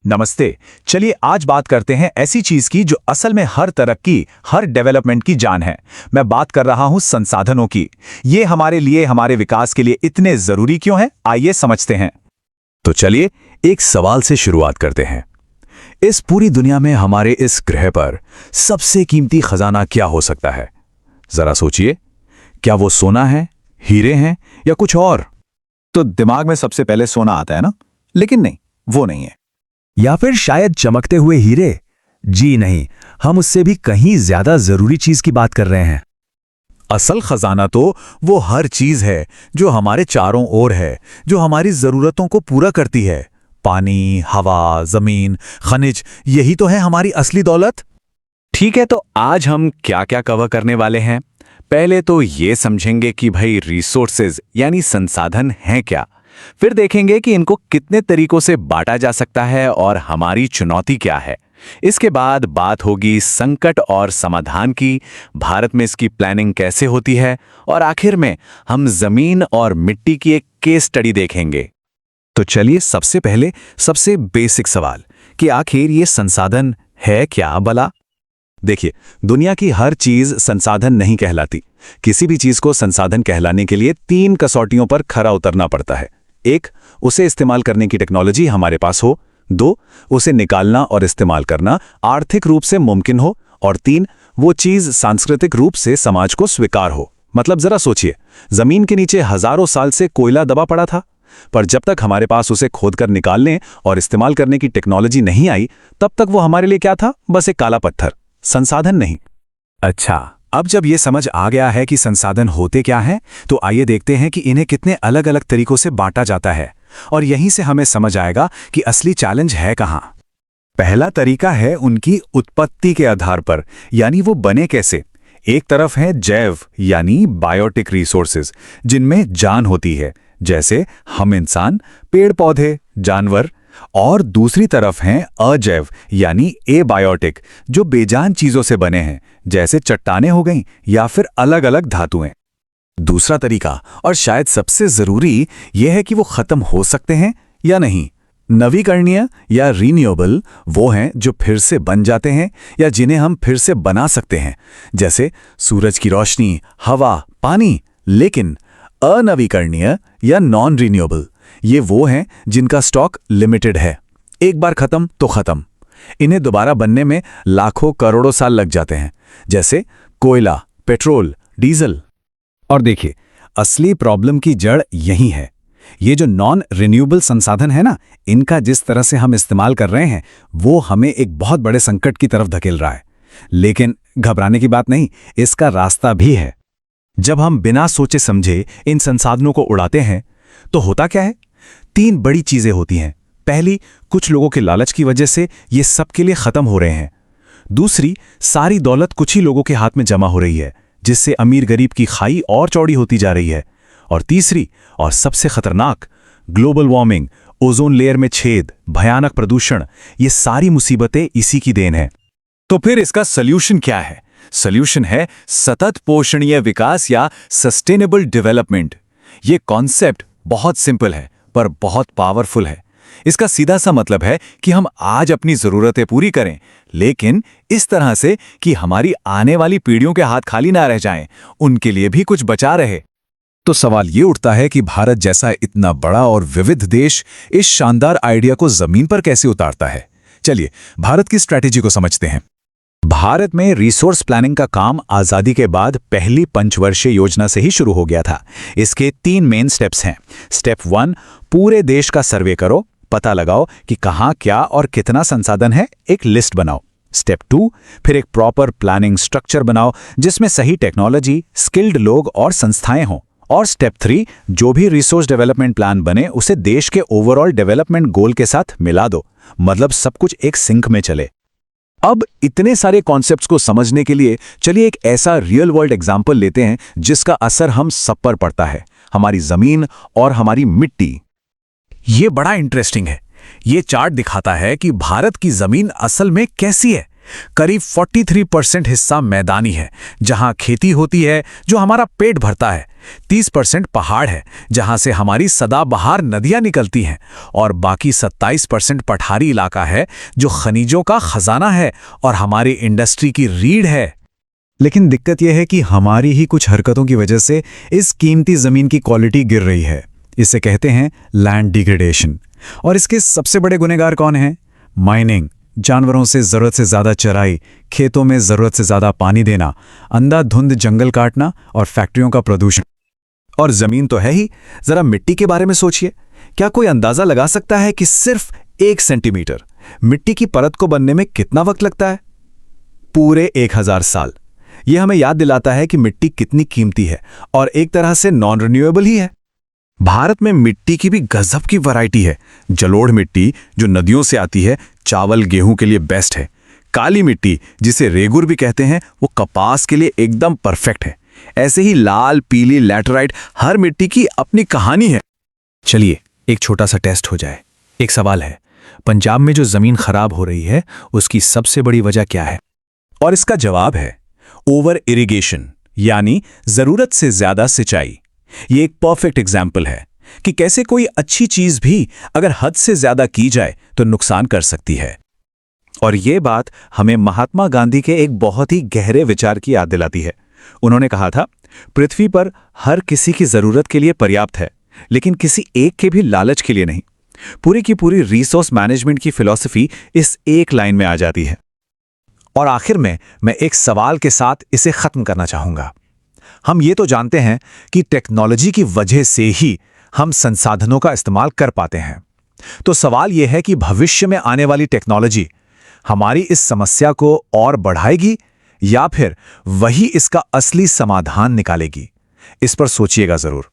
नमस्ते। चलिए आज बात करते हैं ऐसी चीज की जो असल में हर तरक्की, हर डेवलपमेंट की जान है। मैं बात कर रहा हूं संसाधनों की। ये हमारे लिए, हमारे विकास के लिए इतने जरूरी क्यों हैं? आइए समझते हैं। तो चलिए एक सवाल से शुरुआत करते हैं। इस पूरी दुनिया में हमारे इस ग्रह पर सबसे कीमती खजाना क्या हो सकता है? जरा सोचिए, क्या वो सोना है, हीरे हैं या कुछ और? तो दिमाग में सबसे पहले सोना आता है ना, लेकिन नहीं, वो नहीं है। या फिर शायद चमकते हुए हीरे? जी नहीं, हम उससे भी कहीं ज्यादा जरूरी चीज की बात कर रहे हैं। असल खजाना तो वो हर चीज है जो हमारे चारों ओर है, जो हमारी जरूरतों को पूरा करती है। पानी, हवा, जमीन, खनिज, यही तो है हमारी असली दौलत। ठीक है, तो आज हम क्या क्या कवर करने वाले हैं? पहले तो ये समझेंगे कि भाई रिसोर्सेज यानी संसाधन हैं क्या। फिर देखेंगे कि इनको कितने तरीकों से बांटा जा सकता है और हमारी चुनौती क्या है। इसके बाद बात होगी संकट और समाधान की, भारत में इसकी प्लानिंग कैसे होती है, और आखिर में हम जमीन और मिट्टी की एक केस स्टडी देखेंगे। तो चलिए सबसे पहले सबसे बेसिक सवाल कि आखिर ये संसाधन है क्या भला? देखिए, दुनिया की हर चीज संसाधन नहीं कहलाती। किसी भी चीज को संसाधन कहलाने के लिए 3 कसौटियों पर खरा उतरना पड़ता है। 1, उसे इस्तेमाल करने की टेक्नोलॉजी हमारे पास हो। 2, उसे निकालना और इस्तेमाल करना आर्थिक रूप से मुमकिन हो। और 3, वो चीज सांस्कृतिक रूप से समाज को स्वीकार हो। मतलब जरा सोचिए, जमीन के नीचे हजारों साल से कोयला दबा पड़ा था, पर जब तक हमारे पास उसे खोदकर निकालने और इस्तेमाल करने की टेक्नोलॉजी नहीं आई, तब तक वो हमारे लिए क्या था? बस एक काला पत्थर, संसाधन नहीं। अच्छा, अब जब ये समझ आ गया है कि संसाधन होते क्या हैं, तो आइए देखते हैं कि इन्हें कितने अलग अलग तरीकों से बांटा जाता है, और यहीं से हमें समझ आएगा कि असली चैलेंज है कहां। पहला तरीका है उनकी उत्पत्ति के आधार पर, यानी वो बने कैसे। एक तरफ है जैव यानी बायोटिक रिसोर्सेज, जिनमें जान होती है, जैसे हम इंसान, पेड़ पौधे, जानवर। और दूसरी तरफ हैं अजैव यानी एबायोटिक, जो बेजान चीजों से बने हैं, जैसे चट्टानें हो गईं या फिर अलग अलग धातुएं। दूसरा तरीका, और शायद सबसे जरूरी, यह है कि वो खत्म हो सकते हैं या नहीं। नवीकरणीय या रीन्यूएबल वो हैं जो फिर से बन जाते हैं या जिन्हें हम फिर से बना सकते हैं, जैसे सूरज की रोशनी, हवा, पानी। लेकिन अनवीकरणीय या नॉन रीन्यूएबल ये वो हैं जिनका स्टॉक लिमिटेड है, एक बार खत्म तो खत्म। इन्हें दोबारा बनने में लाखों करोड़ों साल लग जाते हैं, जैसे कोयला, पेट्रोल, डीजल। और देखिए, असली प्रॉब्लम की जड़ यही है। ये जो नॉन रिन्यूएबल संसाधन है ना, इनका जिस तरह से हम इस्तेमाल कर रहे हैं, वो हमें एक बहुत बड़े संकट की तरफ धकेल रहा है। लेकिन घबराने की बात नहीं, इसका रास्ता भी है। जब हम बिना सोचे समझे इन संसाधनों को उड़ाते हैं, तो होता क्या है? 3 बड़ी चीजें होती हैं। पहली, कुछ लोगों के लालच की वजह से ये सबके लिए खत्म हो रहे हैं। दूसरी, सारी दौलत कुछ ही लोगों के हाथ में जमा हो रही है, जिससे अमीर गरीब की खाई और चौड़ी होती जा रही है। और तीसरी और सबसे खतरनाक, ग्लोबल वार्मिंग, ओजोन लेयर में छेद, भयानक प्रदूषण, ये सारी मुसीबतें इसी की देन है। तो फिर इसका सल्यूशन क्या है? सल्यूशन है सतत पोषणीय विकास या सस्टेनेबल डेवलपमेंट। ये कॉन्सेप्ट बहुत सिंपल है पर बहुत पावरफुल है। इसका सीधा सा मतलब है कि हम आज अपनी जरूरतें पूरी करें, लेकिन इस तरह से कि हमारी आने वाली पीढ़ियों के हाथ खाली ना रह जाएं, उनके लिए भी कुछ बचा रहे। तो सवाल ये उठता है कि भारत जैसा इतना बड़ा और विविध देश इस शानदार आइडिया को जमीन पर कैसे उतारता है? चलिए भारत की स्ट्रैटेजी को समझते हैं। भारत में रिसोर्स प्लानिंग का काम आजादी के बाद पहली पंचवर्षीय योजना से ही शुरू हो गया था। इसके 3 मेन स्टेप्स हैं। स्टेप 1, पूरे देश का सर्वे करो, पता लगाओ कि कहां क्या और कितना संसाधन है, एक लिस्ट बनाओ। स्टेप 2, फिर एक प्रॉपर प्लानिंग स्ट्रक्चर बनाओ जिसमें सही टेक्नोलॉजी, स्किल्ड लोग और संस्थाएं हों। और स्टेप 3, जो भी रिसोर्स डेवलपमेंट प्लान बने उसे देश के ओवरऑल डेवलपमेंट गोल के साथ मिला दो, मतलब सब कुछ एक सिंक में चले। अब इतने सारे कॉन्सेप्ट्स को समझने के लिए चलिए एक ऐसा रियल वर्ल्ड एग्जाम्पल लेते हैं जिसका असर हम सब पर पड़ता है, हमारी जमीन और हमारी मिट्टी। ये बड़ा इंटरेस्टिंग है। ये चार्ट दिखाता है कि भारत की जमीन असल में कैसी है। करीब 43% हिस्सा मैदानी है, जहां खेती होती है, जो हमारा पेट भरता है। 30% पहाड़ है, जहां से हमारी सदाबहार नदियां निकलती हैं, और बाकी 27% पठारी इलाका है, जो खनिजों का खजाना है और हमारी इंडस्ट्री की रीढ़ है। लेकिन दिक्कत यह है कि हमारी ही कुछ हरकतों की वजह से इस कीमती जमीन की क्वालिटी गिर रही है। इसे कहते हैं लैंड डिग्रेडेशन। और इसके सबसे बड़े गुनहगार कौन हैं? माइनिंग, जानवरों से जरूरत से ज्यादा चराई, खेतों में जरूरत से ज्यादा पानी देना, अंधाधुंध जंगल काटना और फैक्ट्रियों का प्रदूषण। और जमीन तो है ही, जरा मिट्टी के बारे में सोचिए। क्या कोई अंदाजा लगा सकता है कि सिर्फ 1 सेंटीमीटर मिट्टी की परत को बनने में कितना वक्त लगता है? पूरे 1000 साल। यह हमें याद दिलाता है कि मिट्टी कितनी कीमती है और एक तरह से नॉन रिन्यूएबल ही है। भारत में मिट्टी की भी गजब की वैरायटी है। जलोढ़ मिट्टी जो नदियों से आती है, चावल गेहूं के लिए बेस्ट है। काली मिट्टी जिसे रेगुर भी कहते हैं, वो कपास के लिए एकदम परफेक्ट है। ऐसे ही लाल, पीली, लैटेराइट, हर मिट्टी की अपनी कहानी है। चलिए एक छोटा सा टेस्ट हो जाए। एक सवाल है, पंजाब में जो जमीन खराब हो रही है उसकी सबसे बड़ी वजह क्या है? और इसका जवाब है ओवर इरिगेशन, यानी जरूरत से ज्यादा सिंचाई। ये एक परफेक्ट एग्जाम्पल है कि कैसे कोई अच्छी चीज भी अगर हद से ज्यादा की जाए तो नुकसान कर सकती है। और ये बात हमें महात्मा गांधी के एक बहुत ही गहरे विचार की याद दिलाती है। उन्होंने कहा था, पृथ्वी पर हर किसी की जरूरत के लिए पर्याप्त है, लेकिन किसी एक के भी लालच के लिए नहीं। पूरी की पूरी रिसोर्स मैनेजमेंट की फिलॉसफी इस एक लाइन में आ जाती है। और आखिर में मैं एक सवाल के साथ इसे खत्म करना चाहूंगा। हम ये तो जानते हैं कि टेक्नोलॉजी की वजह से ही हम संसाधनों का इस्तेमाल कर पाते हैं। तो सवाल यह है कि भविष्य में आने वाली टेक्नोलॉजी हमारी इस समस्या को और बढ़ाएगी या फिर वही इसका असली समाधान निकालेगी? इस पर सोचिएगा जरूर।